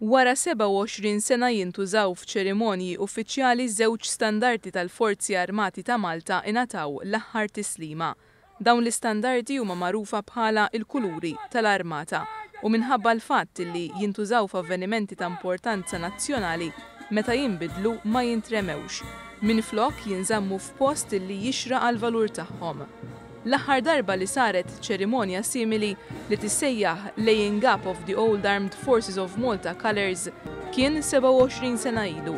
Wara 27 sena jintużaw f'ċerimonji uffiċjali żewġ standardi tal-Forzi Armati ta' Malta ingħataw l-aħħar tislima. Dawn l-istandardi huma magħrufa bħala l-kuluri tal-Armata u minħabba l-fatt li jintużaw f'avvenimenti ta' importanza nazzjonali meta jinbidlu ma jintremewx, minflok jinżammu f'post li jixraq għall-valur tagħhom. L-aħħar darba li saret ċerimonja simili li tissejjaħ Laying Up of the Old Armed Forces of Malta Colours kien 27 sena ilu.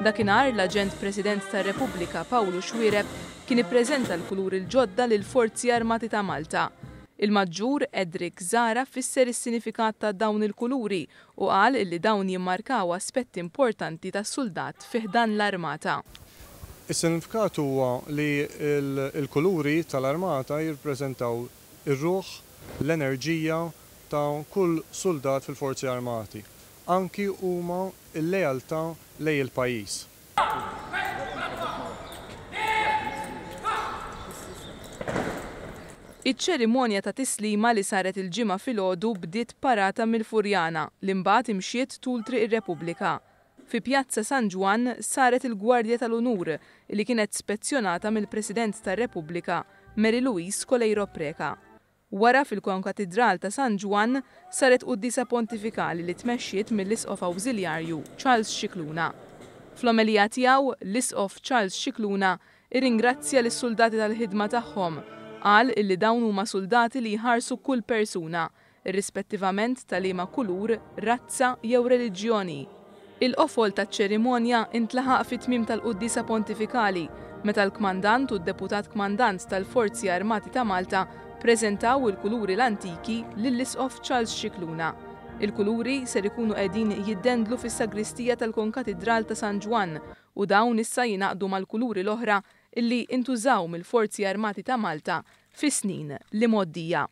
Dakinhar l-Aġent President tar-Repubblika Pawlu Xwiereb kien ippreżenta l-kuluri l-ġodda lill-Forzi Armati ta' Malta. Il-Maġġur Edric Zara fisser is-sinifikat ta' dawn il-kuluri u qal li dawn jimmarkaw aspetti importanti tas-suldat fi ħdan l-Armata. Is-sinifikat huwa li l-kuluri tal-Armata jirrappreżentaw ir-ruħ, l-enerġija ta' kull soldat fil-Forzi Armati. Anki huma l-lealtà lejn il-pajjiż. Iċ-ċerimonja ta' tislima li saret il-ġimgħa filgħodu bdiet parata mill-Furjana li mbagħad imxiet tul triq ir-Repubblika. Fi Pjazza San Ġwan saret il-Gwardja tal-Unur li kienet spezzjonata mill-President tar-Repubblika Mary Louise Coleyro Preca. Wara fil-Konkatedral ta' San Ġwan saret qudiesa pontifikali li tmexxiet mill-Isqof Awżiljarju Charles Scicluna. Fl-omelija tiegħu l-Isqof Charles Scicluna irringrazzja lis-soldati tal-ħidma tagħhom, qal illi dawn huma soldati li jħarsu kull persuna, irrispettivament tal-liema kulur, razza jew reliġjoni. Il-qofol taċ-ċerimonja intlaħaq fit-tmiem tal-qudiesa pontifikali meta l-Kmandant u d-Deputat Kmandant tal-Forzi Armati ta' Malta ppreżentaw il-kuluri l-antiki lill-Isqof Charles Scicluna. Il-kuluri ser ikunu qegħdin jiddendlu fis-sagristija tal-Konkatedral ta' San Ġwan u dawn issa jingħaqdu mal-kuluri l-oħra illi intużaw mill-Forzi Armati ta' Malta fis-snin li mgħoddija.